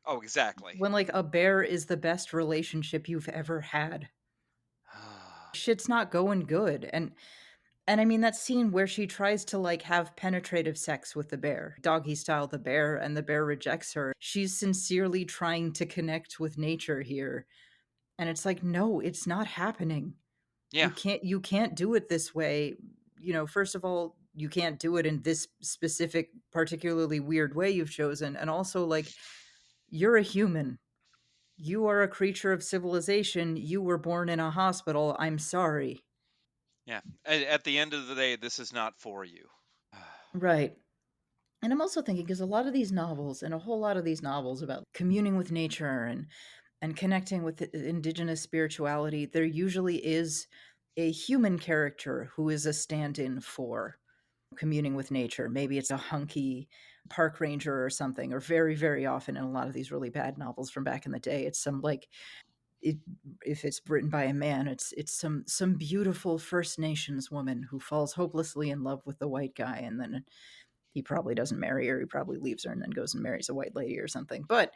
Oh, exactly. When, like, a bear is the best relationship you've ever had. Shit's not going good, and I mean, that scene where she tries to, like, have penetrative sex with the bear, doggy style the bear, and the bear rejects her. She's sincerely trying to connect with nature here, and it's like, "No, it's not happening. Yeah, You can't do it this way." You know, first of all, you can't do it in this specific, particularly weird way you've chosen, and also, like, you're a human. You are a creature of civilization. You were born in a hospital. I'm sorry. yeah. At the end of the day, this is not for you. Right. And I'm also thinking because a lot of these novels and a whole lot of these novels about communing with nature and connecting with indigenous spirituality, there usually is a human character who is a stand-in for communing with nature. Maybe it's a hunky park ranger or something, or very, very often in a lot of these really bad novels from back in the day, it's some like it, if it's written by a man, it's some beautiful First Nations woman who falls hopelessly in love with the white guy, and then he probably doesn't marry her. He probably leaves her and then goes and marries a white lady or something. But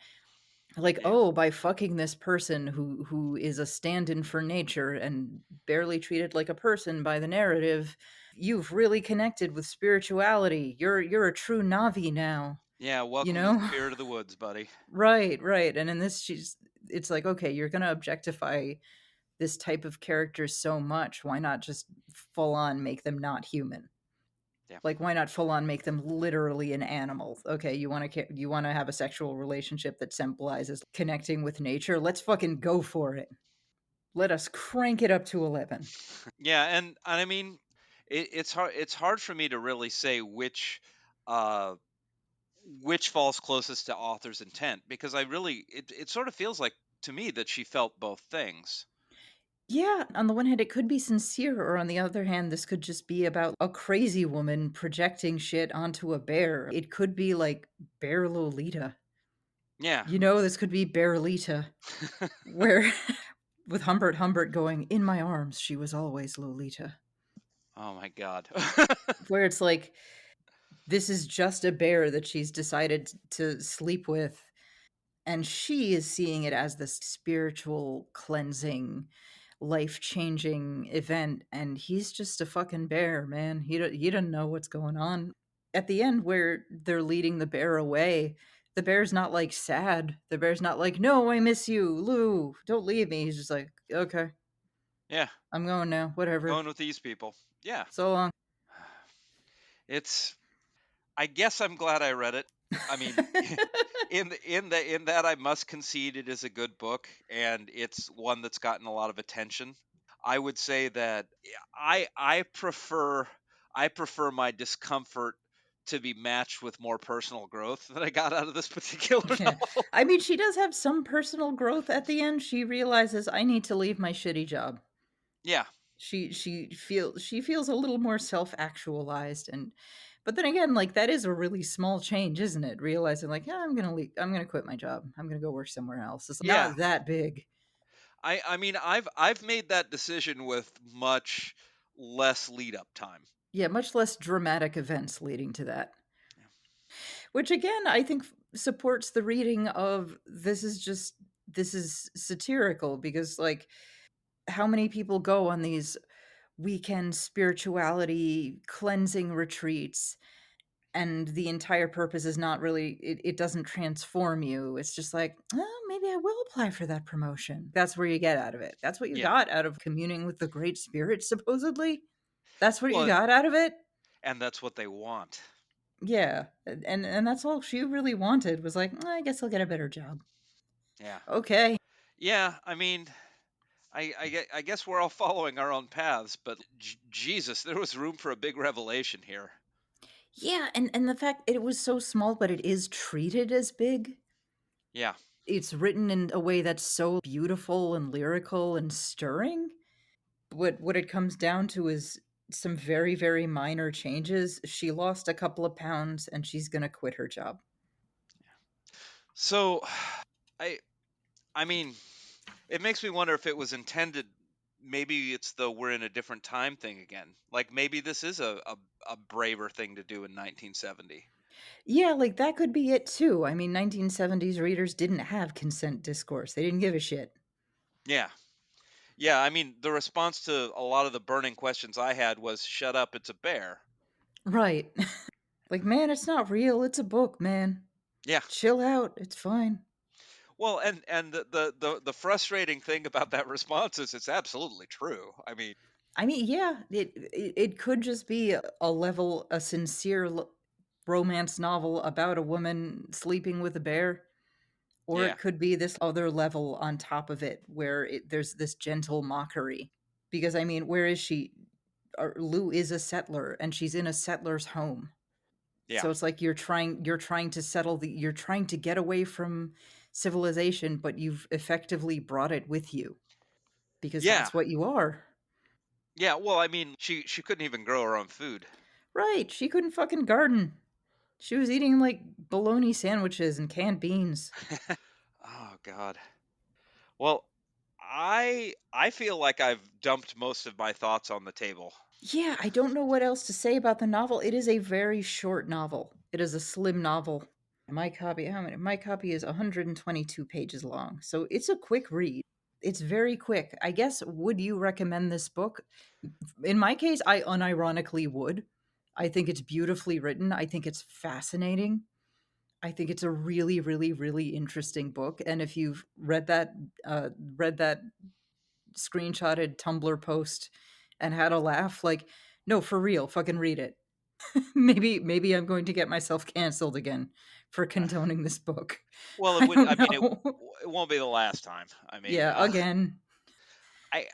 like, Yeah. oh, by fucking this person who is a stand-in for nature and barely treated like a person by the narrative, you've really connected with spirituality. You're a true Navi now, Yeah, you welcome to the know? spirit of the woods, buddy. Right, right. And in this, she's it's like, okay, you're gonna objectify this type of character so much. Why not just full on make them not human? Yeah. Like, why not full on make them literally an animal? Okay, you want to have a sexual relationship that symbolizes connecting with nature? Let's fucking go for it. Let us crank it up to 11. Yeah, and I mean, it's hard for me to really say uh which falls closest to author's intent because I really it sort of feels like to me that she felt both things. Yeah, on the one hand, it could be sincere, or on the other hand, this could just be about a crazy woman projecting shit onto a bear. It could be like Bear Lolita. Yeah. You know, this could be Bear Lita, where with Humbert going, in my arms, she was always Lolita. Oh my god. Where it's like, this is just a bear that she's decided to sleep with, and she is seeing it as this spiritual cleansing, life-changing event, and he's just a fucking bear, man. He doesn't know what's going on. At the end where they're leading the bear away, the bear's not, like, sad. The bear's not like, "No, I miss you, Lou, don't leave me." He's just like, "Okay, Yeah, I'm going now, whatever. going with these people. Yeah. So long." It's I guess I'm glad I read it. I mean, in that I must concede it is a good book and it's one that's gotten a lot of attention. I would say that I prefer my discomfort to be matched with more personal growth that I got out of this particular Yeah. novel. I mean, she does have some personal growth at the end. She realizes, "I need to leave my shitty job." Yeah. She feels a little more self-actualized, and but then again, like, that is a really small change, isn't it? Realizing like, "Yeah, I'm gonna quit my job. I'm gonna go work somewhere else." It's Yeah. not that big. I mean, I've made that decision with much less lead up time. Yeah, much less dramatic events leading to that. Yeah. Which again, I think supports the reading of this is satirical because like how many people go on these weekend spirituality cleansing retreats and the entire purpose is not really it doesn't transform you. It's just like, oh, maybe I will apply for that promotion. That's where you get out of it. That's what you Yeah. got out of communing with the great spirit, supposedly. That's what you Well, got out of it. and that's what they want. Yeah, and that's all she really wanted was like, I guess I'll get a better job. Yeah. Okay. Yeah. I mean, I guess we're all following our own paths, but Jesus, there was room for a big revelation here. Yeah, and the fact it was so small, but it is treated as big. Yeah. It's written in a way that's so beautiful and lyrical and stirring. What it comes down to is some very, very minor changes. She lost a couple of pounds and she's gonna quit her job. So, I I mean, it makes me wonder if it was intended. Maybe it's the we're in a different time thing again. Like maybe this is a braver thing to do in 1970. Yeah, like that could be it too. I mean, 1970s readers didn't have consent discourse. They didn't give a shit. Yeah. Yeah, I mean, the response to a lot of the burning questions I had was shut up, it's a bear. Right. Like, man, it's not real. It's a book, man. Yeah. Chill out. It's fine. Well, and the frustrating thing about that response is it's absolutely true. I mean, I mean, yeah, it could just be a level, a sincere romance novel about a woman sleeping with a bear, or yeah. it could be this other level on top of it where there's this gentle mockery. Because I mean, where is she? Lou is a settler, and she's in a settler's home. Yeah. So it's like you're trying to settle you're trying to get away from civilization, but you've effectively brought it with you because Yeah. that's what you are. Yeah, well, I mean, she couldn't even grow her own food. Right, she couldn't fucking garden. She was eating, like, bologna sandwiches and canned beans. Oh god. Well, I feel like I've dumped most of my thoughts on the table. Yeah, I don't know what else to say about the novel. It is a very short novel. It is a slim novel. My copy is 122 pages long, so it's a quick read. It's very quick. I guess, would you recommend this book? In my case, I unironically would. I think it's beautifully written. I think it's fascinating. I think it's a really, really, really interesting book. And if you've read that screenshotted Tumblr post and had a laugh, like, no, for real, fucking read it. Maybe I'm going to get myself canceled again for Uh, condoning this book. well, it I would I don't mean know. it won't be the last time. I mean, Yeah, again. I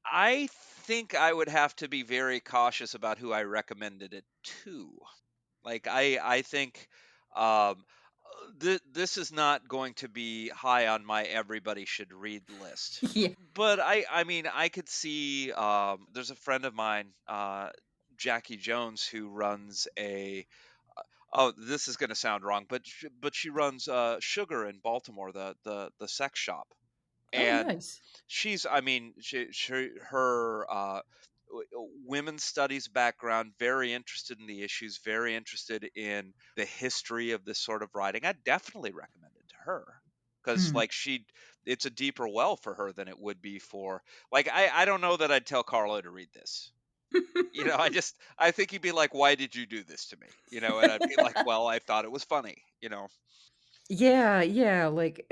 I think I would have to be very cautious about who I recommended it to. Like I think um this is not going to be high on my everybody should read list. Yeah. But I mean, I could see there's a friend of mine, Jackie Jones, who runs a oh, this is going to sound wrong, but but she runs Sugar in Baltimore, the sex shop. Oh, And nice. she's I mean she her women's studies background, very interested in the issues, very interested in the history of this sort of writing. I definitely recommend it to her because Mm. like she it's a deeper well for her than it would be for like I don't know that I'd tell Carlo to read this. You know, I think he'd be like, why did you do this to me, you know, and I'd be like, well, I thought it was funny, you know. Yeah, yeah, like,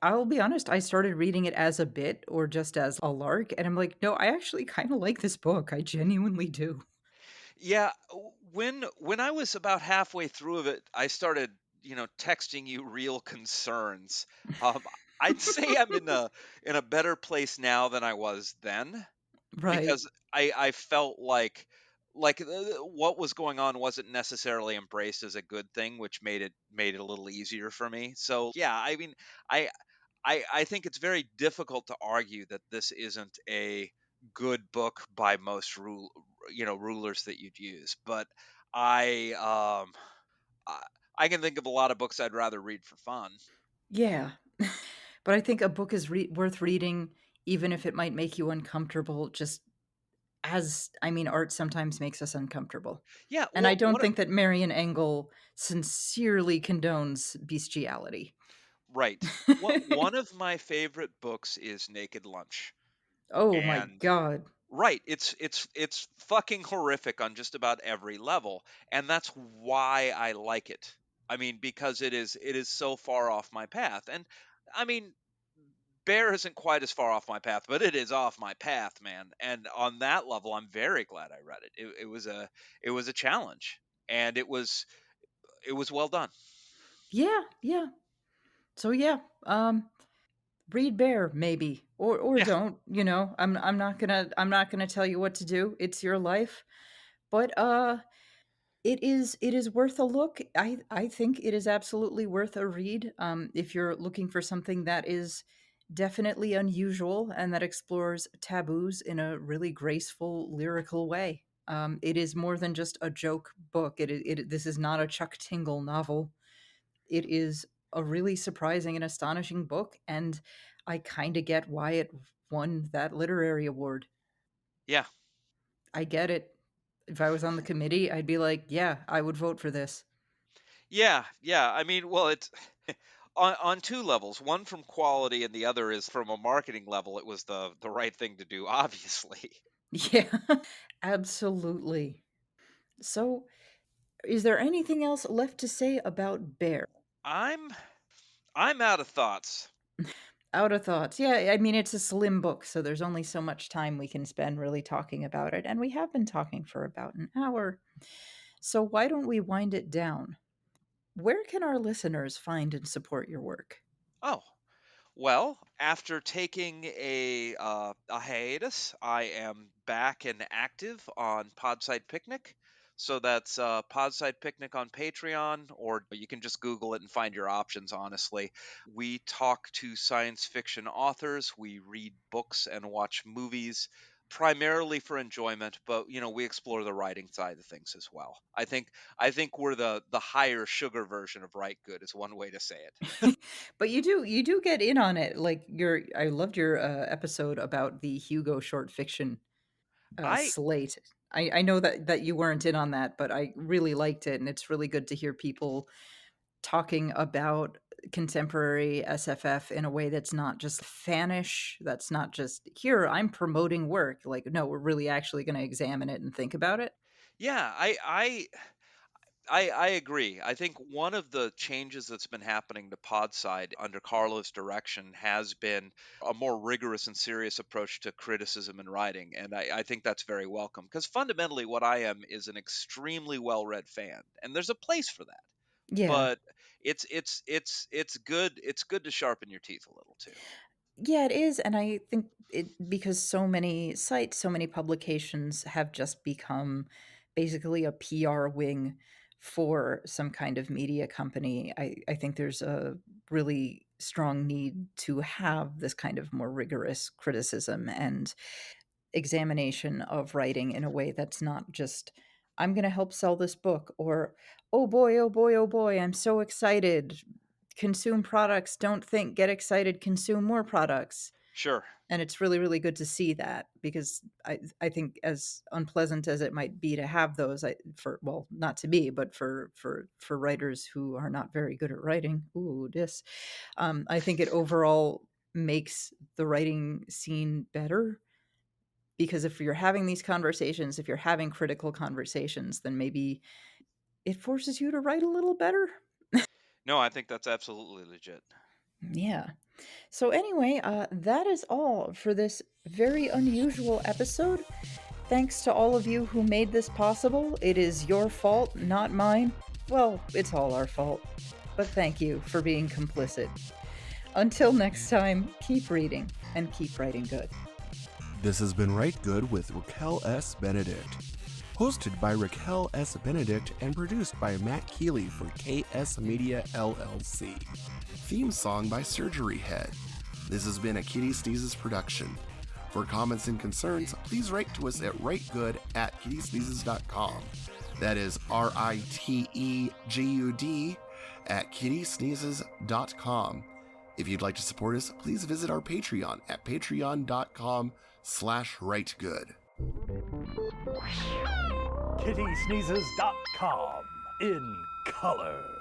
I'll be honest, I started reading it as a bit or just as a lark, and I'm like, "No, I actually kinda like this book, I genuinely do." Yeah, when I was about halfway through of it, I started, you know, texting you real concerns. Um, I'd say I'm in a better place now than I was then Right. because I felt like what was going on wasn't necessarily embraced as a good thing, which made it a little easier for me. So yeah, I mean, I I think it's very difficult to argue that this isn't a good book by most rulers that you'd use. But I I, I can think of a lot of books I'd rather read for fun. Yeah. But I think a book is worth reading, even if it might make you uncomfortable, just as, I mean, art sometimes makes us uncomfortable. Yeah, And I well, don't think that Marian Engel sincerely condones bestiality. right. One of my favorite books is Naked Lunch. Oh my And God. right, it's fucking horrific on just about every level, and that's why I like it. I mean, because it is so far off my path. And I mean, Bear isn't quite as far off my path, but it is off my path, man. And on that level, I'm very glad I read it. It was a challenge, and it was well done. Yeah, yeah. So yeah, read Bear maybe, or Yeah, don't. I'm not gonna tell you what to do. It's your life. But it is worth a look. I think it is absolutely worth a read. If you're looking for something that is definitely unusual and that explores taboos in a really graceful, lyrical way. It is more than just a joke book. This is not a Chuck Tingle novel. It is a really surprising and astonishing book, and I kind of get why it won that literary award. yeah, I get it. If I was on the committee, I'd be like, yeah, I would vote for this. yeah, yeah. I mean, well, it's on two levels. One from quality, and the other is from a marketing level. It was the right thing to do, obviously. Yeah, absolutely. So, is there anything else left to say about Bear? I'm I'm out of thoughts. Out of thoughts. Yeah, I mean, it's a slim book, so there's only so much time we can spend really talking about it. And we have been talking for about an hour. So, why don't we wind it down? Where can our listeners find and support your work? Oh, well, after taking a hiatus, I am back and active on Podside Picnic. So that's Podside Picnic on Patreon, or you can just Google it and find your options, honestly. We talk to science fiction authors, we read books and watch movies, primarily for enjoyment, but we explore the writing side of things as well. I think we're the higher sugar version of Rite Good, is one way to say it. But you do get in on it. Like I loved your episode about the Hugo short fiction I slate. I know that you weren't in on that, but I really liked it, and it's really good to hear people talking about contemporary SFF in a way that's not just fanish. That's not just here. I'm promoting work. Like, no, we're really actually going to examine it and think about it. yeah, I agree. I think one of the changes that's been happening to Podside under Carlo's direction has been a more rigorous and serious approach to criticism and writing, and I think that's very welcome. Because fundamentally, what I am is an extremely well-read fan, and there's a place for that. Yeah, But it's good. It's good to sharpen your teeth a little too. yeah, it is, and I think it because so many sites, so many publications have just become basically a PR wing for some kind of media company. I think there's a really strong need to have this kind of more rigorous criticism and examination of writing in a way that's not just I'm going to help sell this book, or oh boy, oh boy, oh boy, I'm so excited, consume products, don't think, get excited, consume more products. Sure, And it's really really good to see that, because I think, as unpleasant as it might be to have those, for, well, not to be, but for writers who are not very good at writing, ooh, this, I think it overall makes the writing scene better, because if you're having these conversations, if you're having critical conversations, then maybe it forces you to write a little better. no, I think that's absolutely legit. Yeah. So anyway, that is all for this very unusual episode. Thanks to all of you who made this possible. It is your fault, not mine. Well, it's all our fault. But thank you for being complicit. Until next time, keep reading and keep writing good. This has been Rite Good with Raquel S. Benedict. Hosted by Raquel S. Benedict and produced by Matt Keeley for KS Media LLC. Theme song by Surgeryhead. This has been a Kitty Sneezes production. For comments and concerns, please write to us at writegud@kittysneezes.com. That is RITEGUD @kittysneezes.com. If you'd like to support us, please visit our Patreon at patreon.com/writegood. KittySneezes.com in color.